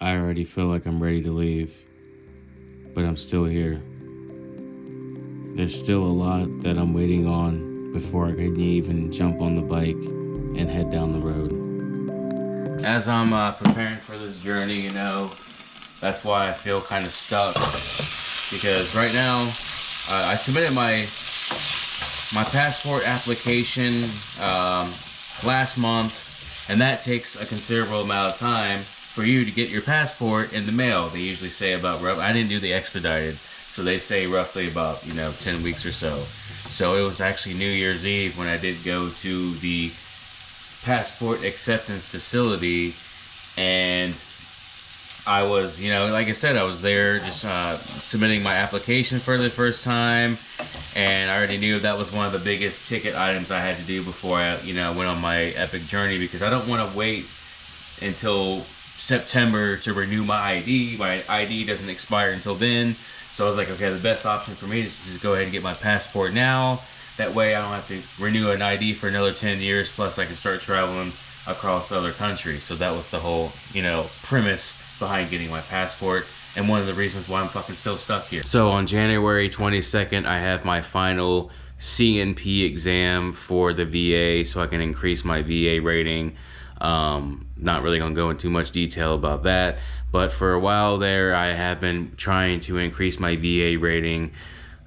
I already feel like I'm ready to leave, but I'm still here. There's still a lot that I'm waiting on before I can even jump on the bike and head down the road. As I'm preparing for this journey, that's why I feel kind of stuck. Because right now, I submitted my passport application last month, and that takes a considerable amount of time for you to get your passport in the mail. They usually say about, I didn't do the expedited, so they say roughly about 10 weeks or so. So it was actually New Year's Eve when I did go to the passport acceptance facility, and I was, like I said, I was there just submitting my application for the first time, and I already knew that was one of the biggest ticket items I had to do before I, went on my epic journey, because I don't want to wait until September to renew my ID. My ID doesn't expire until then, so I was like, okay, the best option for me is to just go ahead and get my passport now. That way I don't have to renew an ID for another 10 years, plus I can start traveling across other countries. So that was the whole, premise behind getting my passport, and one of the reasons why I'm fucking still stuck here. So on January 22nd, I have my final CNP exam for the VA, so I can increase my VA rating. Not really gonna go into too much detail about that, but for a while there, I have been trying to increase my VA rating.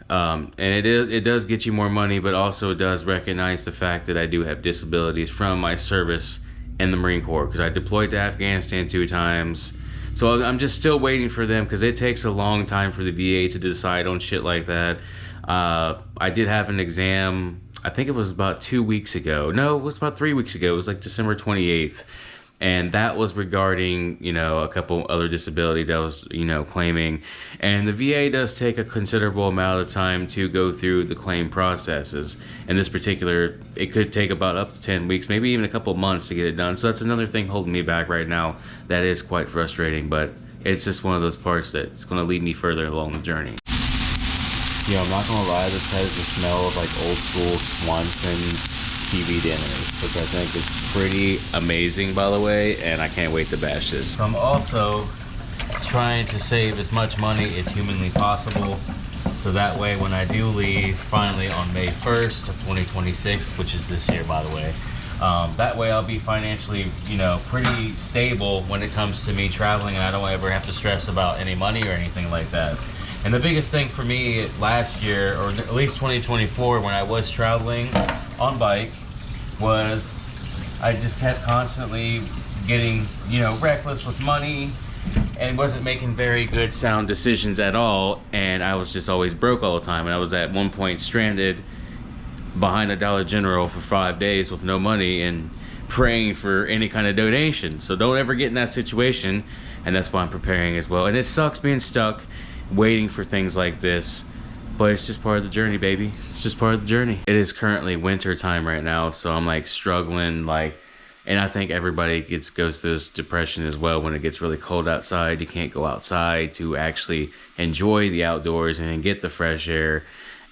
And it does get you more money, but also does recognize the fact that I do have disabilities from my service in the Marine Corps, because I deployed to Afghanistan 2 times. So I'm just still waiting for them, because it takes a long time for the VA to decide on shit like that. I did have an exam, I think it was about 2 weeks ago. No, it was about 3 weeks ago. It was like December 28th. And that was regarding, a couple other disability that was, claiming. And the VA does take a considerable amount of time to go through the claim processes. In this particular, it could take about up to 10 weeks, maybe even a couple months to get it done. So that's another thing holding me back right now. That is quite frustrating, but it's just one of those parts that's going to lead me further along the journey. I'm not going to lie, this has the smell of like old school Swanson TV dinners, which I think is pretty amazing, by the way, and I can't wait to bash this. So I'm also trying to save as much money as humanly possible, so that way when I do leave finally on May 1st of 2026, which is this year, by the way, that way I'll be financially, pretty stable when it comes to me traveling, and I don't ever have to stress about any money or anything like that. And the biggest thing for me last year, or at least 2024, when I was traveling on bike, was I just kept constantly getting, reckless with money, and wasn't making very good sound decisions at all, and I was just always broke all the time. And I was at one point stranded behind a Dollar General for 5 days with no money and praying for any kind of donation. So don't ever get in that situation, and that's why I'm preparing as well. And it sucks being stuck waiting for things like this, but it's just part of the journey, baby. It's just part of the journey. It is currently winter time right now, so I'm like struggling, and I think everybody goes through this depression as well. When it gets really cold outside, you can't go outside to actually enjoy the outdoors and get the fresh air,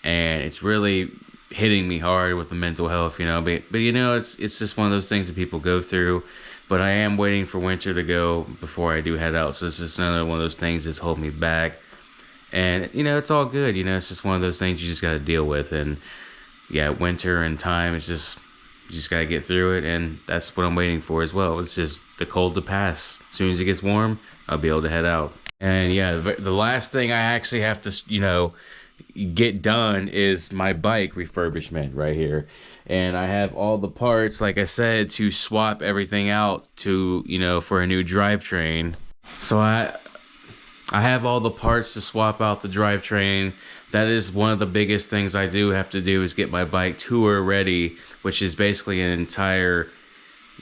and it's really hitting me hard with the mental health, but it's just one of those things that people go through. But I am waiting for winter to go before I do head out, so it's just another one of those things that's holding me back. And, it's all good. It's just one of those things you just got to deal with. And, yeah, winter and time, you just got to get through it. And that's what I'm waiting for as well. It's just the cold to pass. As soon as it gets warm, I'll be able to head out. And, yeah, the last thing I actually have to, get done is my bike refurbishment right here. And I have all the parts, like I said, to swap everything out to, for a new drivetrain. So I have all the parts to swap out the drivetrain. That is one of the biggest things I do have to do, is get my bike tour ready, which is basically an entire,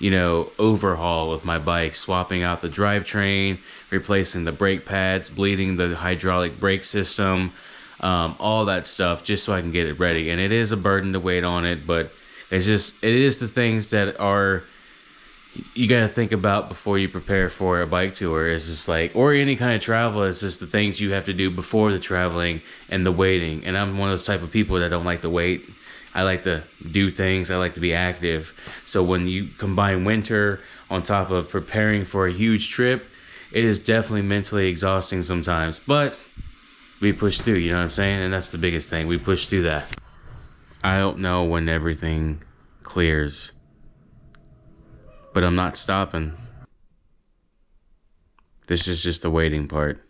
overhaul of my bike, swapping out the drivetrain, replacing the brake pads, bleeding the hydraulic brake system, all that stuff, just so I can get it ready. And it is a burden to wait on it, but it is the things that you got to think about before you prepare for a bike tour. Is just or any kind of travel, it's just the things you have to do before the traveling and the waiting. And I'm one of those type of people that don't like to wait. I like to do things. I like to be active. So when you combine winter on top of preparing for a huge trip, it is definitely mentally exhausting sometimes, but we push through, you know what I'm saying? And that's the biggest thing. We push through that. I don't know when everything clears, but I'm not stopping. This is just the waiting part.